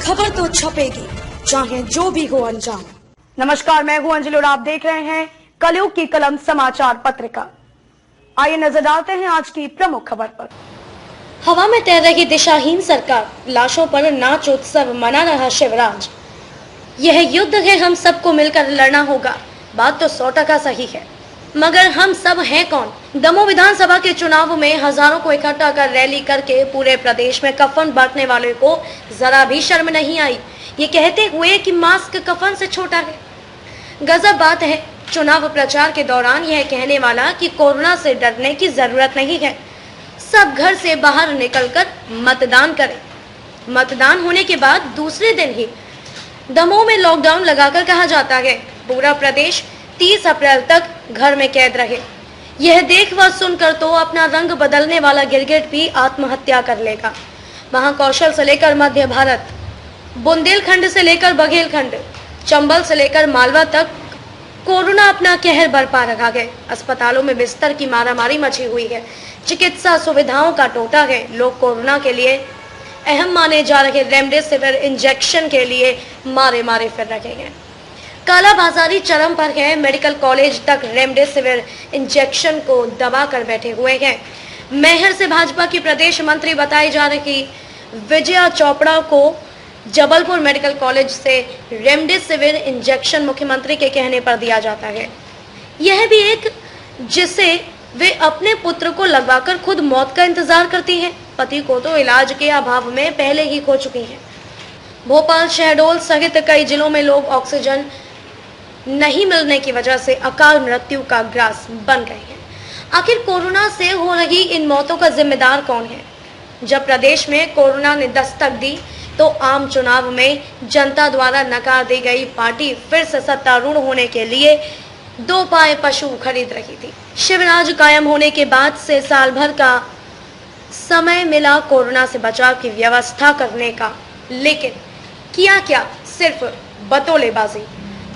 खबर तो छपेगी, चाहे जो भी हो अंजाम। नमस्कार, मैं हूं अंजलि और आप देख रहे हैं कलयुग की कलम समाचार पत्रिका। आइए नजर डालते हैं आज की प्रमुख खबर पर। हवा में तैर रही दिशाहीन सरकार, लाशों पर नाच उत्सव मना रहा शिवराज। यह युद्ध है, हम सबको मिलकर लड़ना होगा। बात तो 100% सही है, मगर हम सब हैं कौन? दमोह विधानसभा के चुनाव में हजारों को इकट्ठा कर रैली करके पूरे प्रदेश में कफन बांटने वाले को जरा भी शर्म नहीं आई, ये कहते हुए कि मास्क कफन से छोटा है। गजब बात है, चुनाव प्रचार के दौरान यह कहने वाला कि कोरोना से डरने की जरूरत नहीं है, सब घर से बाहर निकलकर मतदान करें। मतदान होने के बाद दूसरे दिन ही दमोह में लॉकडाउन लगाकर कहा जाता है पूरा प्रदेश 30 अप्रैल तक घर में कैद रहे। यह देख व सुनकर तो अपना रंग बदलने वाला गिरगिट भी आत्महत्या कर लेगा। महाकौशल से लेकर मध्य भारत, बुंदेलखंड से लेकर बघेलखंड, चंबल से लेकर मालवा तक कोरोना अपना कहर बरपा रखा है। अस्पतालों में बिस्तर की मारामारी मची हुई है, चिकित्सा सुविधाओं का टोटा है। लोग कोरोना के लिए अहम माने जा रहे रेमडेसिविर इंजेक्शन के लिए मारे मारे फिर रहे हैं। कालाबाजारी चरम पर है, मेडिकल कॉलेज तक रेमडेसिविर इंजेक्शन को दबा कर बैठे हुए हैं। मैहर से भाजपा की प्रदेश मंत्री बताई जा रही विजया चोपड़ा को जबलपुर मेडिकल कॉलेज से रेमडेसिविर इंजेक्शन मुख्यमंत्री के कहने पर दिया जाता है। यह भी एक जिसे वे अपने पुत्र को लगवाकर खुद मौत का इंतजार करती हैं। पति को तो इलाज के अभाव में पहले ही खो चुकी हैं। भोपाल, शहडोल सहित कई जिलों में लोग ऑक्सीजन नहीं मिलने की वजह से अकाल मृत्यु का ग्रास बन गए हैं। आखिर कोरोना से हो रही इन मौतों का जिम्मेदार कौन है? जब प्रदेश में कोरोना ने दस्तक दी तो आम चुनाव में जनता द्वारा नकार दी गई पार्टी फिर से सत्तारूढ़ होने के लिए दो पाए पशु खरीद रही थी। शिवराज कायम होने के बाद से साल भर का समय मिला कोरोना से बचाव की व्यवस्था करने का, लेकिन किया क्या? सिर्फ बतौलेबाजी।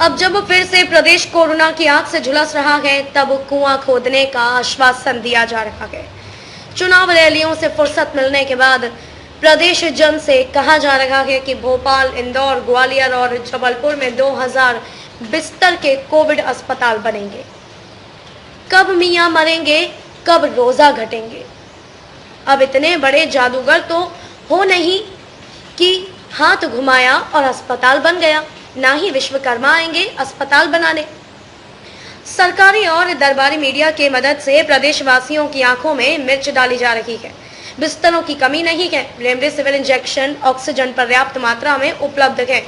अब जब फिर से प्रदेश कोरोना की आग से झुलस रहा है, तब कुआं खोदने का आश्वासन दिया जा रहा है। चुनाव रैलियों से फुर्सत मिलने के बाद प्रदेश जन से कहा जा रहा है कि भोपाल, इंदौर, ग्वालियर और जबलपुर में 2000 बिस्तर के कोविड अस्पताल बनेंगे। कब मियां मरेंगे, कब रोजा घटेंगे? अब इतने बड़े जादूगर तो हो नहीं कि हाथ घुमाया और अस्पताल बन गया, ना ही विश्वकर्मा आएंगे अस्पताल बनाने। सरकारी और दरबारी मीडिया के मदद से प्रदेशवासियों की आंखों में मिर्च डाली जा रही है। बिस्तरों की कमी नहीं है, रेमडेसिविर इंजेक्शन, ऑक्सीजन पर्याप्त मात्रा में उपलब्ध है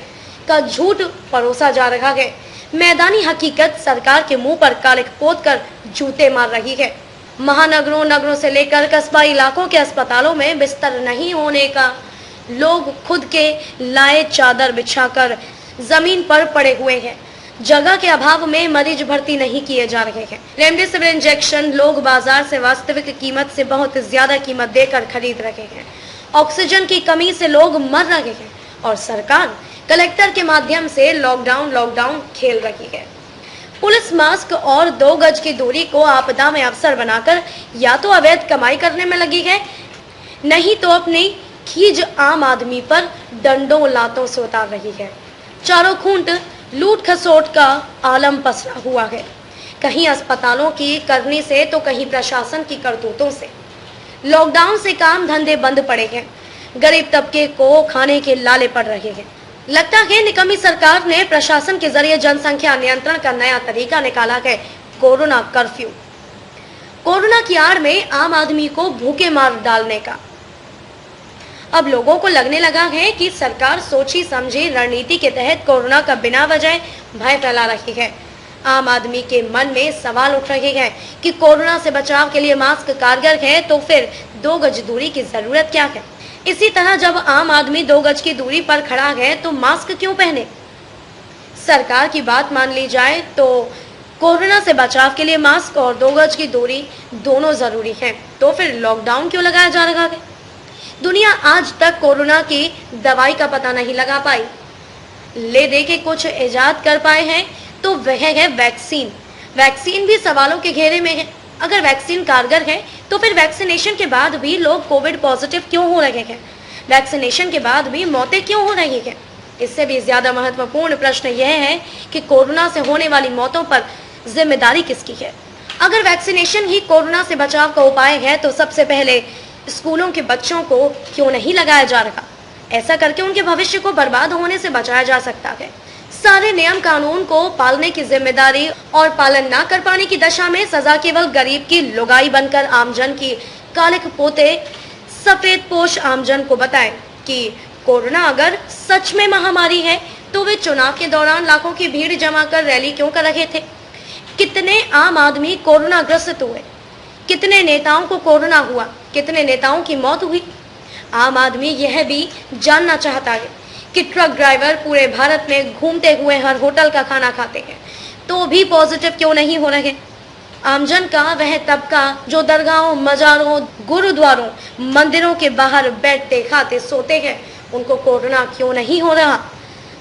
का झूठ परोसा जा रहा है। मैदानी हकीकत सरकार के मुंह पर कालिक पोत कर जूते मार रही है। महानगरों, नगरों से लेकर कस्बा इलाकों के अस्पतालों में बिस्तर नहीं होने का लोग खुद के लाए चादर बिछाकर जमीन पर पड़े हुए हैं। जगह के अभाव में मरीज भर्ती नहीं किए जा रहे हैं। रेमडेसिविर इंजेक्शन लोग बाजार से वास्तविक कीमत से बहुत ज्यादा कीमत देकर खरीद रहे हैं। ऑक्सीजन की कमी से लोग मर रहे हैं और सरकार कलेक्टर के माध्यम से लॉकडाउन खेल रही है। पुलिस मास्क और 2 गज की दूरी को आपदा में अवसर बनाकर या तो अवैध कमाई करने में लगी है, नहीं तो अपनी खीज आम आदमी पर डंडों लातों से उतार रही है। चारों खूंट लूट खसोट का आलम पसरा हुआ है, कहीं अस्पतालों की करनी से तो कहीं प्रशासन की करतूतों से। लॉकडाउन से काम धंधे बंद पड़े हैं, गरीब तबके को खाने के लाले पड़ रहे हैं। लगता है निकम्मी सरकार ने प्रशासन के जरिए जनसंख्या नियंत्रण का नया तरीका निकाला है, कोरोना कर्फ्यू। कोरोना की आड़ में आम आदमी को भूखे मार डालने का। अब लोगों को लगने लगा है कि सरकार सोची समझी रणनीति के तहत कोरोना का बिना वजह भय फैला रही है। आम आदमी के मन में सवाल उठ रहे हैं कि कोरोना से बचाव के लिए मास्क कारगर है तो फिर 2 गज दूरी की जरूरत क्या है? इसी तरह जब आम आदमी 2 गज की दूरी पर खड़ा है तो मास्क क्यों पहने? सरकार की बात मान ली जाए तो कोरोना से बचाव के लिए मास्क और 2 गज की दूरी दोनों जरूरी हैं, तो फिर लॉकडाउन क्यों लगाया जा रहा है? दुनिया आज तक कोरोना की दवाई का पता नहीं लगा पाई। ले दे के कुछ इजाद कर पाए हैं तो वह है वैक्सीन। वैक्सीन भी सवालों के घेरे में है। अगर वैक्सीन कारगर है तो फिर वैक्सीनेशन के बाद भी लोग कोविड पॉजिटिव क्यों हो रहे हैं? वैक्सीनेशन के बाद भी मौतें क्यों हो रही हैं? इससे भी ज्यादा महत्वपूर्ण प्रश्न यह है कि कोरोना से होने वाली मौतों पर जिम्मेदारी किसकी है? अगर वैक्सीनेशन ही कोरोना से बचाव का उपाय है तो सबसे पहले स्कूलों के बच्चों को क्यों नहीं लगाया जा रहा? ऐसा करके उनके भविष्य को बर्बाद होने से बचाया जा सकता है। सारे नियम कानून को पालने की जिम्मेदारी और पालन न कर पाने की दशा में सजा केवल गरीब की लुगाई बनकर आमजन की काले पोते सफेद पोश आमजन को बताए कि कोरोना अगर सच में महामारी है तो वे चुनाव के दौरान लाखों की भीड़ जमा कर रैली क्यों कर रहे थे? कितने आम आदमी कोरोना ग्रसित हुए? कितने नेताओं को कोरोना हुआ? कितने नेताओं की मौत हुई? आम आदमी यह भी जानना चाहता है कि ट्रक ड्राइवर पूरे भारत में घूमते हुए हर होटल का खाना खाते हैं तो भी पॉजिटिव क्यों नहीं हो रहे? आमजन का वह तबका जो दरगाहों, मजारों, गुरुद्वारों, मंदिरों के बाहर बैठते खाते सोते हैं, उनको कोरोना क्यों नहीं हो रहा?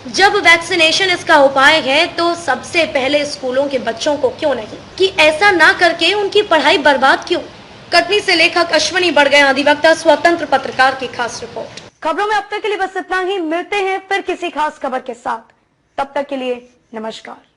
जब वैक्सीनेशन इसका उपाय है तो सबसे पहले स्कूलों के बच्चों को क्यों नहीं? कि ऐसा ना करके उनकी पढ़ाई बर्बाद क्यों? कटनी से लेखक अश्वनी बड़गया, अधिवक्ता, स्वतंत्र पत्रकार की खास रिपोर्ट। खबरों में अब तक के लिए बस इतना ही। मिलते हैं फिर किसी खास खबर के साथ। तब तक के लिए नमस्कार।